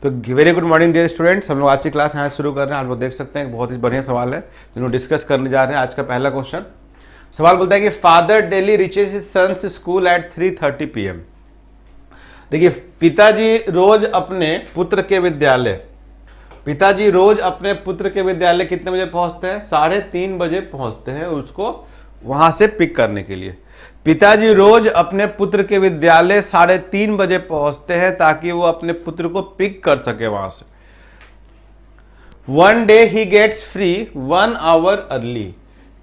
तो very good morning dear students, हम लोग आज की क्लास यहाँ शुरू कर रहे हैं। आप लोग देख सकते हैं बहुत ही बढ़िया सवाल है जिन्होंने डिस्कस करने जा रहे हैं। आज का पहला क्वेश्चन सवाल बोलता है कि father daily reaches his sons school at 3:30 PM। देखिए, पिताजी रोज अपने पुत्र के विद्यालय कितने बजे पहुंचते हैं? 3:30 बजे पहुंचते हैं उसको वहां से पिक करने के लिए। पिताजी रोज अपने पुत्र के विद्यालय 3:30 बजे पहुंचते हैं ताकि वो अपने पुत्र को पिक कर सके वहां से। One day he gets free 1 hour early.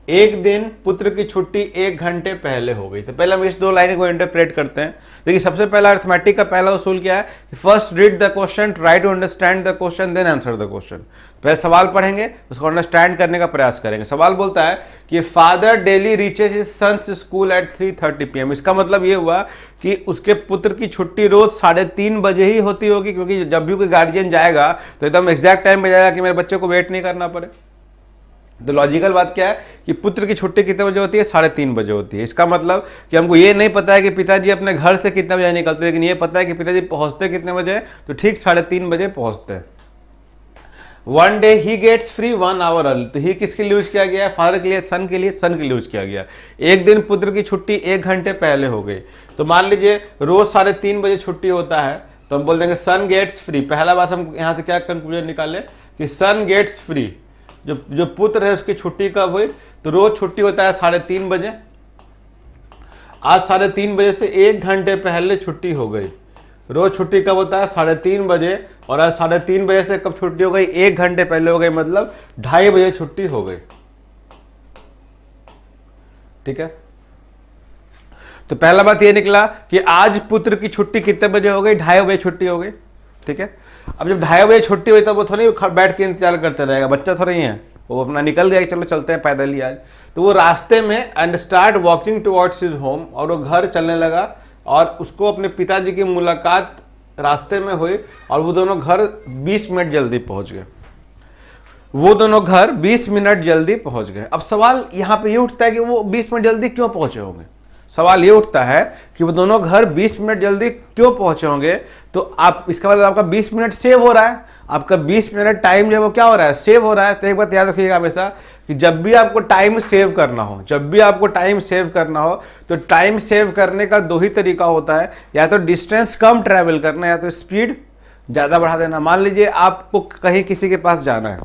एक दिन पुत्र की छुट्टी 1 घंटे पहले हो गई। तो पहले हम इस 2 लाइनों को इंटरप्रेट करते हैं। देखिए, सबसे पहला अरिथमेटिक का पहला उसूल क्या है? First read the question, try to understand the question, then answer the question. पहले सवाल पढ़ेंगे, उसको अंडरस्टैंड करने का प्रयास करेंगे। सवाल बोलता है कि father daily reaches his sons school at 3:30 PM। इसका मतलब ये हुआ कि उसके पुत्र की छुट्टी रोज 3:30 बजे ही होती होगी, क्योंकि जब भी कोई गार्जियन जाएगा तो एकदम एग्जैक्ट टाइम पे जाएगा कि मेरे बच्चे को वेट नहीं करना पड़े। तो लॉजिकल बात क्या है कि पुत्र की छुट्टी कितने बजे होती है? 3:30 बजे होती है। इसका मतलब कि हमको ये नहीं पता है कि पिताजी अपने घर से कितने बजे निकलते, लेकिन ये पता है कि पिताजी पहुंचते कितने बजे, तो ठीक 3:30 बजे पहुंचते हैं। One day he gets free 1 hour early. तो ही किसके लिए यूज किया गया है? फादर के लिए, सन के लिए, सन के लिए यूज किया गया। एक दिन पुत्र की छुट्टी 1 घंटे पहले हो गई। तो मान लीजिए रोज 3:30 बजे छुट्टी होता है, तो हम बोल देंगे सन गेट्स फ्री। पहला बात हम यहाँ से क्या कंक्लूजन निकाले कि सन गेट्स फ्री, जो पुत्र है उसकी छुट्टी कब हुई? तो रोज छुट्टी होता है 3:30 बजे। आज 3:30 बजे से 1 घंटे पहले छुट्टी हो गई। रोज छुट्टी कब होता है? 3:30 बजे। और आज 3:30 बजे से कब छुट्टी हो गई? 1 घंटे पहले हो गई, मतलब 2:30 बजे छुट्टी हो गई। ठीक है, तो पहला बात ये निकला कि आज पुत्र की छुट्टी कितने बजे हो गई? 2:30 बजे छुट्टी हो गई। ठीक है, अब जब 2:30 बजे छुट्टी हुई तब वो थोड़ी बैठ के इंतजार करते रहेगा, बच्चा थोड़ा ही है, वो अपना निकल गया, चलो चलते हैं पैदल ही आज। तो वो रास्ते में and start walking towards his home, और वो घर चलने लगा और उसको अपने पिताजी की मुलाकात रास्ते में हुई और वो दोनों घर 20 मिनट जल्दी पहुंच गए। अब सवाल यहाँ पे ये उठता है कि वो 20 मिनट जल्दी क्यों पहुंचे होंगे? सवाल ये उठता है कि वो दोनों घर 20 मिनट जल्दी क्यों पहुंचे होंगे? तो आप इसका मतलब आपका 20 मिनट सेव हो रहा है। आपका 20 मिनट टाइम जो है वो क्या हो रहा है? सेव हो रहा है। तो एक बात याद रखिएगा हमेशा कि जब भी आपको टाइम सेव करना हो, तो टाइम सेव करने का 2 ही तरीका होता है, या तो डिस्टेंस कम ट्रैवल करना, या तो स्पीड ज़्यादा बढ़ा देना। मान लीजिए आपको कहीं किसी के पास जाना है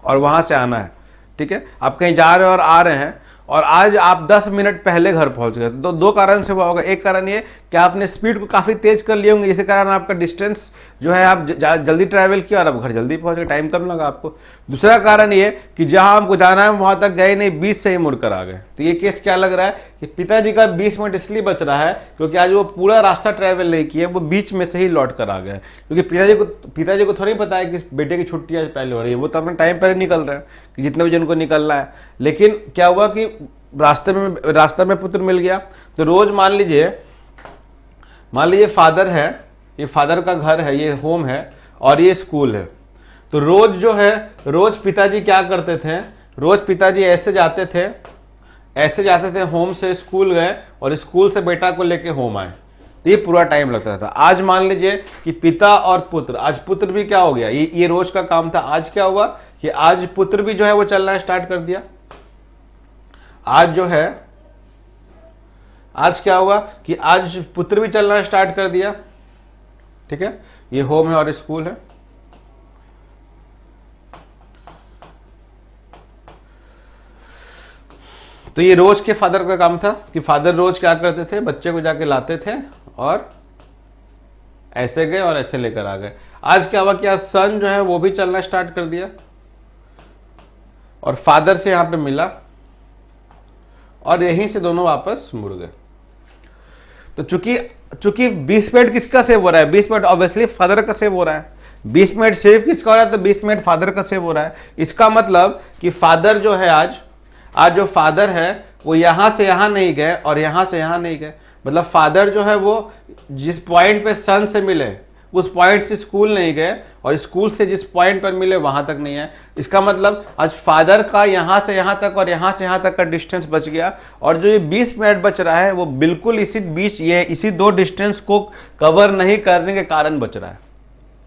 और वहाँ से आना है, ठीक है, आप कहीं जा रहे हो और आ रहे हैं, और आज आप 10 मिनट पहले घर पहुंच गए। तो 2 कारण से हुआ होगा। एक कारण ये कि आपने स्पीड को काफ़ी तेज कर लिए होंगे, इसी कारण आपका डिस्टेंस जो है आप जल्दी ट्रैवल किया और आप घर जल्दी पहुंच गए, टाइम कम लगा आपको। दूसरा कारण ये कि जहां हमको जाना है वहां तक गए नहीं, 20 से ही मुड़कर आ गए। तो ये केस क्या लग रहा है कि पिताजी का 20 मिनट इसलिए बच रहा है क्योंकि आज वो पूरा रास्ता ट्रैवल नहीं किए, वो बीच में से ही लौट कर आ गए। क्योंकि पिताजी को थोड़ी पता है कि बेटे की छुट्टी आज पहले हो रही है, वो तो अपने टाइम पर ही निकल रहे हैं कि जितने बजे उनको निकलना है। लेकिन क्या हुआ कि रास्ते में पुत्र मिल गया। तो रोज मान लीजिए फादर है, ये फादर का घर है, ये होम है और ये स्कूल है। तो रोज पिताजी क्या करते थे? रोज पिताजी ऐसे जाते थे होम से स्कूल गए और स्कूल से बेटा को लेके होम आए। तो ये पूरा टाइम लगता था। आज मान लीजिए कि पिता और पुत्र, आज पुत्र भी क्या हो गया, ये रोज का काम था। आज क्या हुआ कि आज पुत्र भी जो है वो चलना स्टार्ट कर दिया। आज क्या हुआ कि आज पुत्र भी चलना स्टार्ट कर दिया। ठीक है, ये होम है और स्कूल है। तो ये रोज के फादर का काम था कि फादर रोज क्या करते थे? बच्चे को जाके लाते थे और ऐसे गए और ऐसे लेकर आ गए। आज क्या हुआ कि आज सन जो है वो भी चलना स्टार्ट कर दिया और फादर से यहां पे मिला और यहीं से दोनों वापस मुड़ गए। तो चूंकि 20 मिनट किसका सेव हो रहा है? 20 मिनट ऑब्वियसली फादर का सेव हो रहा है। 20 मिनट सेव किसका हो रहा है? तो 20 मिनट फादर का सेव हो रहा है। इसका मतलब कि फादर जो है आज जो फादर है वो यहां से यहां नहीं गए और यहां से यहां नहीं गए। मतलब फादर जो है वो जिस पॉइंट पे सन से मिले उस पॉइंट से स्कूल नहीं गए और स्कूल से जिस पॉइंट पर मिले वहां तक नहीं है। इसका मतलब आज फादर का यहां से यहां तक और यहां से यहां तक का डिस्टेंस बच गया, और जो ये 20 मिनट बच रहा है वो बिल्कुल इसी 2 डिस्टेंस को कवर नहीं करने के कारण बच रहा है।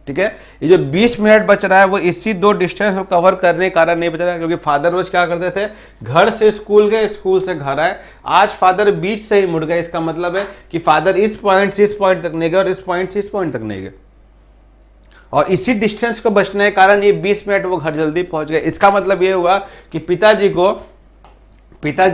ठीक है। ये जो 20 मिनट बच रहा है वो इसी दो डिस्टेंस को कवर करने के कारण नहीं बच रहा है, क्योंकि फादर रोज क्या करते थे, घर से स्कूल गए, स्कूल से घर आए। आज फादर बीच से ही मुड़ गए, इसका मतलब है कि फादर इस पॉइंट से इस पॉइंट तक नहीं गए और इस पॉइंट से इस पॉइंट तक नहीं गए, और इसी डिस्टेंस को बचने के कारण ये 20 मिनट वो घर जल्दी पहुंच गए। इसका मतलब ये हुआ कि पिताजी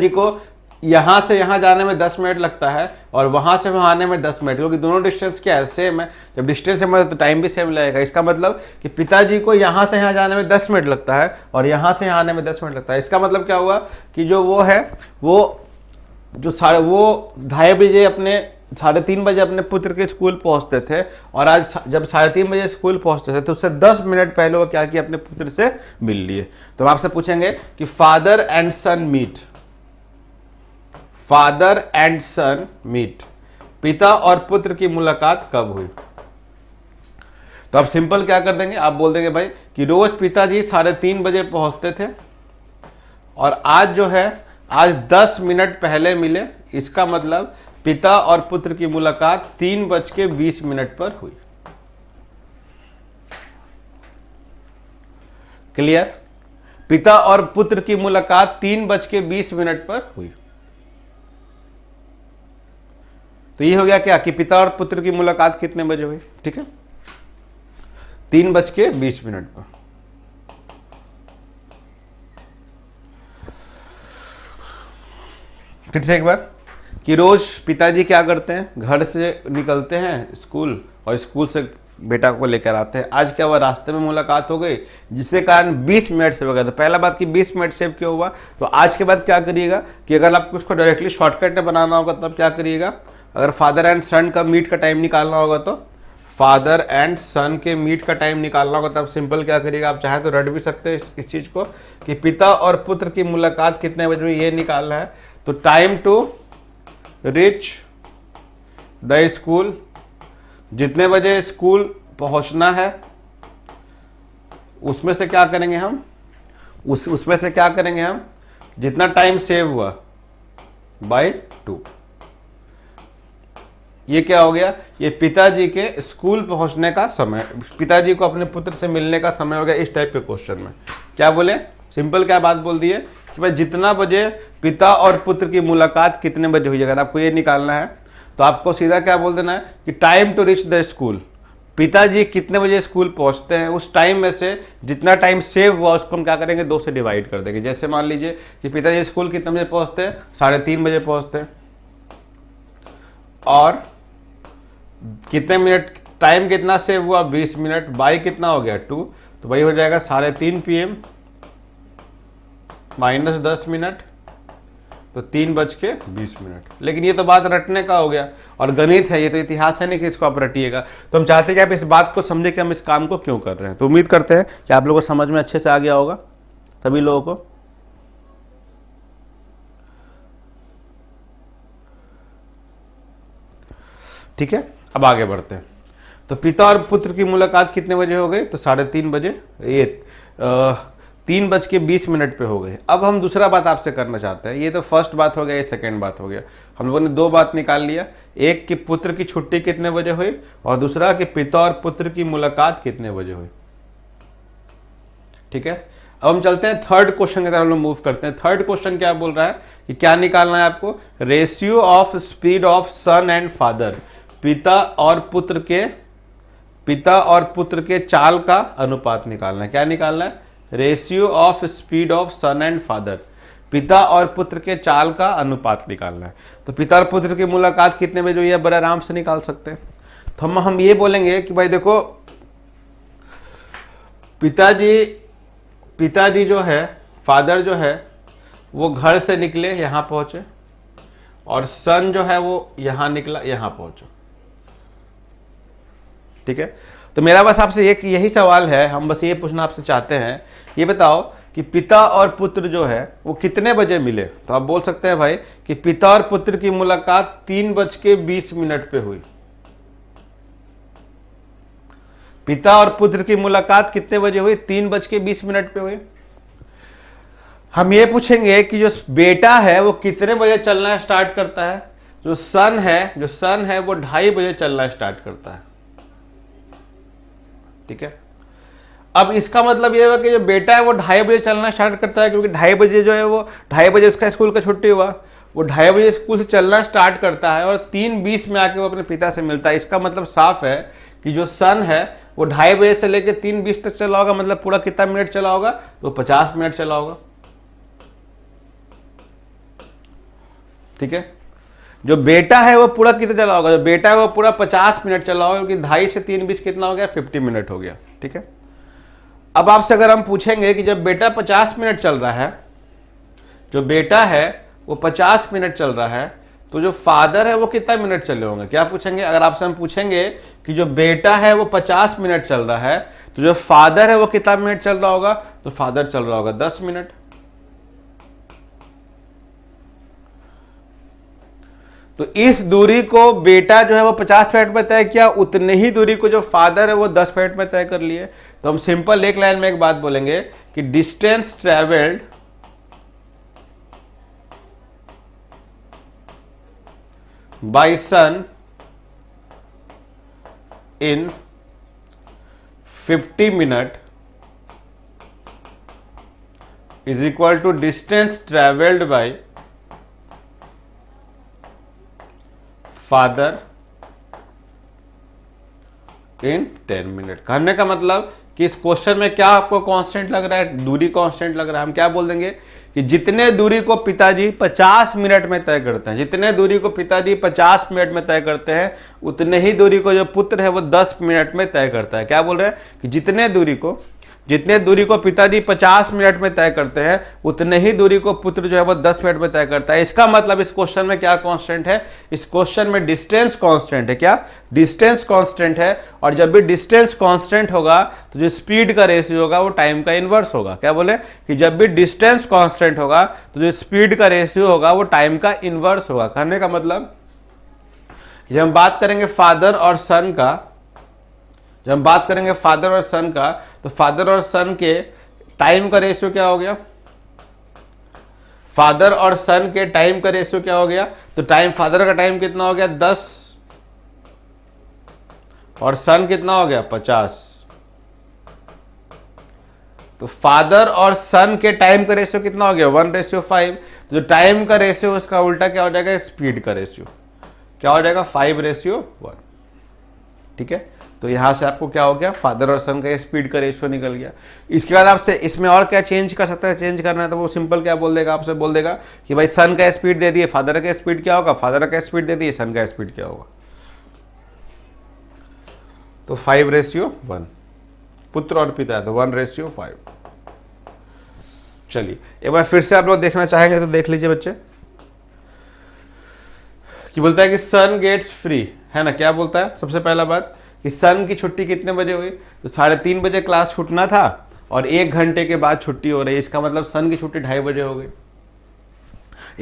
को यहां से यहां जाने में 10 मिनट लगता है और वहां से वहां आने में 10 मिनट, क्योंकि दोनों डिस्टेंस क्या है, सेम है। जब डिस्टेंस सेम है तो टाइम भी सेम लगेगा। इसका मतलब कि पिताजी को यहां से यहां जाने में 10 मिनट लगता है और यहां से यहां आने में 10 मिनट लगता है। इसका मतलब क्या हुआ कि जो वो है वो 3:30 बजे अपने पुत्र के स्कूल पहुंचते थे, और आज जब 3:30 बजे स्कूल पहुंचते थे तो उससे 10 मिनट पहले वो क्या किया, अपने पुत्र से मिल लिए। तो आपसे पूछेंगे कि फादर एंड सन मीट, पिता और पुत्र की मुलाकात कब हुई? तो आप सिंपल क्या कर देंगे, आप बोल देंगे भाई कि रोज पिताजी 3:30 बजे पहुंचते थे और आज जो है आज 10 मिनट पहले मिले। इसका मतलब पिता और पुत्र की मुलाकात 3:20 पर हुई। क्लियर? पिता और पुत्र की मुलाकात 3:20 पर हुई। तो ये हो गया क्या कि पिता और पुत्र की मुलाकात कितने बजे हुई? ठीक है, 3:20 पर। फिर से एक बार कि रोज पिताजी क्या करते हैं, घर से निकलते हैं स्कूल और स्कूल से बेटा को लेकर आते हैं। आज क्या हुआ, रास्ते में मुलाकात हो गई जिसके कारण 20 मिनट सेव हो गया। तो पहला बात कि 20 मिनट सेव क्यों हुआ, तो आज के बाद क्या करिएगा कि अगर आपको उसको डायरेक्टली शॉर्टकट में बनाना होगा तो आप क्या करिएगा, अगर फादर एंड सन का मीट का टाइम निकालना होगा तो फादर एंड सन के मीट का टाइम निकालना होगा, तो आप सिंपल क्या करिएगा, आप चाहे तो रट भी सकते हैं इस चीज़ को कि पिता और पुत्र की मुलाकात कितने बजे में, ये निकालना है। तो time to reach the school, जितने बजे स्कूल पहुंचना है उसमें से क्या करेंगे हम, उसमें से क्या करेंगे हम, जितना टाइम सेव हुआ बाय 2। ये क्या हो गया, ये पिताजी के स्कूल पहुंचने का समय, पिताजी को अपने पुत्र से मिलने का समय हो गया। इस टाइप के क्वेश्चन में क्या बोले, सिंपल क्या बात बोल दी है कि भाई जितना बजे पिता और पुत्र की मुलाकात कितने बजे हुई, अगर आपको ये निकालना है तो आपको सीधा क्या बोल देना है कि time to reach the school, पिताजी कितने बजे स्कूल पहुंचते हैं, उस टाइम में से जितना टाइम सेव हुआ उसको हम क्या करेंगे, 2 से डिवाइड कर देंगे। जैसे मान लीजिए कि पिताजी स्कूल कितने बजे पहुंचते हैं, 3:30 बजे पहुंचते हैं, और कितने मिनट टाइम कितना सेव हुआ, 20 मिनट, बाई कितना हो गया 2, तो वही हो जाएगा 3:30 PM माइनस 10 मिनट, तो 3:20। लेकिन ये तो बात रटने का हो गया और गणित है, ये तो इतिहास है नहीं कि इसको आप रटिएगा। तो हम चाहते हैं कि आप इस बात को समझे कि हम इस काम को क्यों कर रहे हैं। तो उम्मीद करते हैं कि आप लोगों को समझ में अच्छे से आ गया होगा सभी लोगों को। ठीक है, अब आगे बढ़ते हैं। तो पिता और पुत्र की मुलाकात कितने बजे हो गई, तो 3:30 बजे, ये 3:20 पे हो गए। अब हम दूसरा बात आपसे करना चाहते हैं। ये तो फर्स्ट बात हो गया, ये सेकेंड बात हो गया। हम लोगों ने 2 बात निकाल लिया, एक कि पुत्र की छुट्टी कितने बजे हुई और दूसरा कि पिता और पुत्र की मुलाकात कितने बजे हुई। ठीक है, अब हम चलते हैं थर्ड क्वेश्चन की तरफ, हम लोग मूव करते हैं। थर्ड क्वेश्चन क्या बोल रहा है कि क्या निकालना है आपको, ratio of speed of son and father, पिता और पुत्र के चाल का अनुपात निकालना है। क्या निकालना है, ratio of speed of son and father, पिता और पुत्र के चाल का अनुपात निकालना है। तो पिता और पुत्र की मुलाकात कितने बजे हुई है, बड़े आराम से निकाल सकते हैं। तो हम ये बोलेंगे कि भाई देखो, पिताजी जो है, फादर जो है वो घर से निकले, यहां पहुंचे, और सन जो है वो यहां निकला, यहां पहुंचा। ठीक है, तो मेरा बस आपसे यही सवाल है, हम बस ये पूछना आपसे चाहते हैं, ये बताओ कि पिता और पुत्र जो है वो कितने बजे मिले। तो आप बोल सकते हैं भाई कि पिता और पुत्र की मुलाकात 3:20 पे हुई। पिता और पुत्र की मुलाकात कितने बजे हुई, 3:20 पे हुई। हम ये पूछेंगे कि जो बेटा है वो कितने बजे चलना स्टार्ट करता है, जो सन है वो 2:30 बजे चलना स्टार्ट करता है। ठीक है। अब इसका मतलब ये हुआ कि जो बेटा है वो 2:30 बजे चलना स्टार्ट करता है, क्योंकि 2:30 बजे जो है वो 2:30 बजे उसका स्कूल का छुट्टी हुआ, वो 2:30 बजे स्कूल से चलना स्टार्ट करता है और 3:20 में आके वो अपने पिता से मिलता है। इसका मतलब साफ है कि जो सन है वो 2:30 बजे से लेकर 3:20 तक चला होगा, मतलब पूरा कितना मिनट चला होगा, तो 50 मिनट चला होगा। ठीक है। जो बेटा है वो पूरा कितना चला होगा, जो बेटा है वो पूरा 50 मिनट चला होगा, क्योंकि 2:30 से 3:20 कितना हो गया, 50 मिनट हो गया। ठीक है। अब आपसे अगर हम पूछेंगे कि जब बेटा 50 मिनट चल रहा है, जो बेटा है वो 50 मिनट चल रहा है, तो जो फादर है वो कितना मिनट चले होंगे, क्या पूछेंगे? अगर आपसे हम पूछेंगे कि जो बेटा है वो 50 मिनट चल रहा है, तो जो फादर है वो कितना मिनट चल रहा होगा, तो फादर चल रहा होगा 10 मिनट। तो इस दूरी को बेटा जो है वो 50 मिनट में तय किया, उतने ही दूरी को जो फादर है वो 10 मिनट में तय कर लिए। तो हम सिंपल एक लाइन में एक बात बोलेंगे कि distance travelled by son in 50 minute is equal to distance travelled by father in 10 minute. कहने का मतलब कि इस क्वेश्चन में क्या आपको कांस्टेंट लग रहा है, दूरी कांस्टेंट लग रहा है। हम क्या बोल देंगे कि जितने दूरी को पिताजी 50 मिनट में तय करते हैं, जितने दूरी को पिताजी 50 मिनट में तय करते हैं, उतने ही दूरी को जो पुत्र है वो 10 मिनट में तय करता है। क्या बोल रहे हैं कि जितने दूरी को पिताजी 50 मिनट में तय करते हैं, उतने ही दूरी को पुत्र जो है वो 10 मिनट में तय करता है। इसका मतलब इस क्वेश्चन में क्या कांस्टेंट है, इस क्वेश्चन में डिस्टेंस कांस्टेंट है। क्या? डिस्टेंस कांस्टेंट है। और जब भी डिस्टेंस कांस्टेंट होगा तो जो स्पीड का रेशियो होगा वो टाइम का इनवर्स होगा। क्या बोले कि जब भी डिस्टेंस कांस्टेंट होगा तो जो स्पीड का रेशियो होगा वो टाइम का इनवर्स होगा। कहने का मतलब जब हम बात करेंगे फादर और सन का, जब हम बात करेंगे फादर और सन का, तो फादर और सन के टाइम का रेशियो क्या हो गया, फादर और सन के टाइम का रेशियो क्या हो गया, तो टाइम फादर का टाइम कितना हो गया 10 और सन कितना हो गया 50। तो फादर और सन के टाइम का रेशियो कितना हो गया 1:5। जो टाइम का रेशियो उसका उल्टा क्या हो जाएगा, स्पीड का रेशियो क्या हो जाएगा 5:1। ठीक है। तो यहां से आपको क्या हो गया, फादर और सन का स्पीड का रेशियो निकल गया। इसके बाद आपसे इसमें और क्या चेंज कर सकता है, चेंज करना है तो वो सिंपल क्या बोल देगा, आपसे बोल देगा कि भाई सन का स्पीड दे दिए, फादर का स्पीड क्या होगा, फादर का स्पीड दे दिए, सन का स्पीड क्या होगा। तो 5:1, पुत्र और पिता है तो 1:5। चलिए एक बार फिर से आप लोग देखना चाहेंगे तो देख लीजिए बच्चे, कि बोलता है कि सन गेट्स फ्री, है ना। क्या बोलता है सबसे पहला बात कि सन की छुट्टी कितने बजे हुई, तो 3:30 बजे क्लास छूटना था और 1 घंटे के बाद छुट्टी हो रही है। इसका मतलब सन की छुट्टी 2:30 बजे हो गई,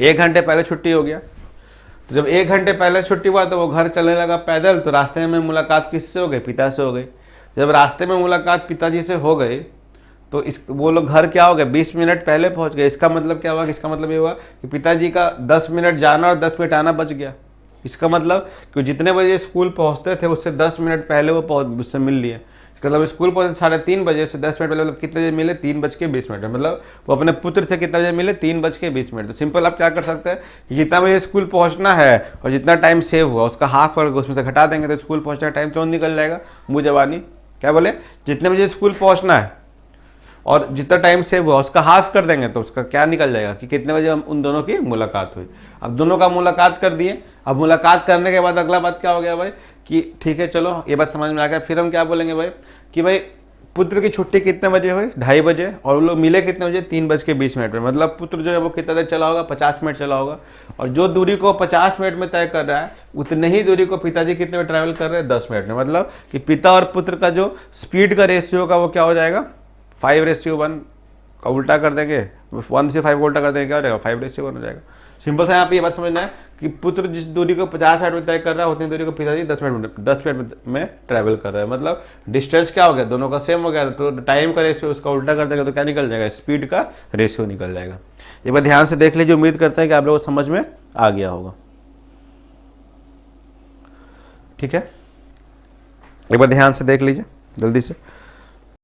1 घंटे पहले छुट्टी हो गया। तो जब 1 घंटे पहले छुट्टी हुआ तो वो घर चलने लगा पैदल, तो रास्ते में मुलाकात किससे हो गई, पिता से हो गई। जब रास्ते में मुलाकात पिताजी से हो गई तो वो लोग घर क्या हो गए 20 मिनट पहले पहुंच गए। इसका मतलब क्या हुआ, इसका मतलब ये हुआ कि पिताजी का 10 मिनट जाना और 10 मिनट आना बच गया। इसका मतलब कि जितने बजे स्कूल पहुंचते थे उससे 10 मिनट पहले वो उससे मिल लिए। इसका मतलब स्कूल पहुंचे 3:30 बजे से 10 मिनट पहले, मतलब कितने बजे मिले 3:20 मतलब वो अपने पुत्र से कितने बजे मिले 3:20। तो सिंपल आप क्या कर सकते हैं कि जितना बजे स्कूल पहुंचना है और जितना टाइम सेव हुआ उसका हाफ वर्ग उसमें से घटा देंगे तो स्कूल पहुंचने का टाइम तुरंत निकल जाएगा। मुँह जवानी क्या बोले, जितने बजे स्कूल पहुँचना है और जितना टाइम सेव हुआ उसका हाफ कर देंगे तो उसका क्या निकल जाएगा कि कितने बजे हम उन दोनों की मुलाकात हुई। अब दोनों का मुलाकात कर दिए। अब मुलाकात करने के बाद अगला बात क्या हो गया भाई कि ठीक है चलो ये बात समझ में आ गया। फिर हम क्या बोलेंगे भाई कि भाई पुत्र की छुट्टी कितने बजे हुई 2:30 बजे और वो लोग मिले कितने बजे 3:20 में। मतलब पुत्र जो है वो कितना देर चला होगा 50 मिनट चला होगा। और जो दूरी को 50 मिनट में तय कर रहा है उतने ही दूरी को पिताजी कितने में ट्रैवल कर रहे हैं 10 मिनट में। मतलब कि पिता और पुत्र का जो स्पीड का रेशियो होगा वो क्या हो जाएगा 5:1 का उल्टा कर देंगे, 1 से 5 उल्टा कर देंगे क्या हो जाएगा 5:1 हो जाएगा। सिंपल सा यहाँ पे ये बात समझना है कि पुत्र जिस दूरी को 50 मिनट में तय कर रहा है उतनी दूरी को पिताजी 10 मिनट में ट्रैवल कर रहा है। मतलब डिस्टेंस क्या हो गया, दोनों का सेम हो गया। तो टाइम का रेशियो उसका उल्टा कर देगा तो क्या निकल जाएगा, स्पीड का रेशियो निकल जाएगा। एक बार ध्यान से देख लीजिए, उम्मीद करते हैं कि आप लोगों को समझ में आ गया होगा। ठीक है, एक बार ध्यान से देख लीजिए जल्दी से।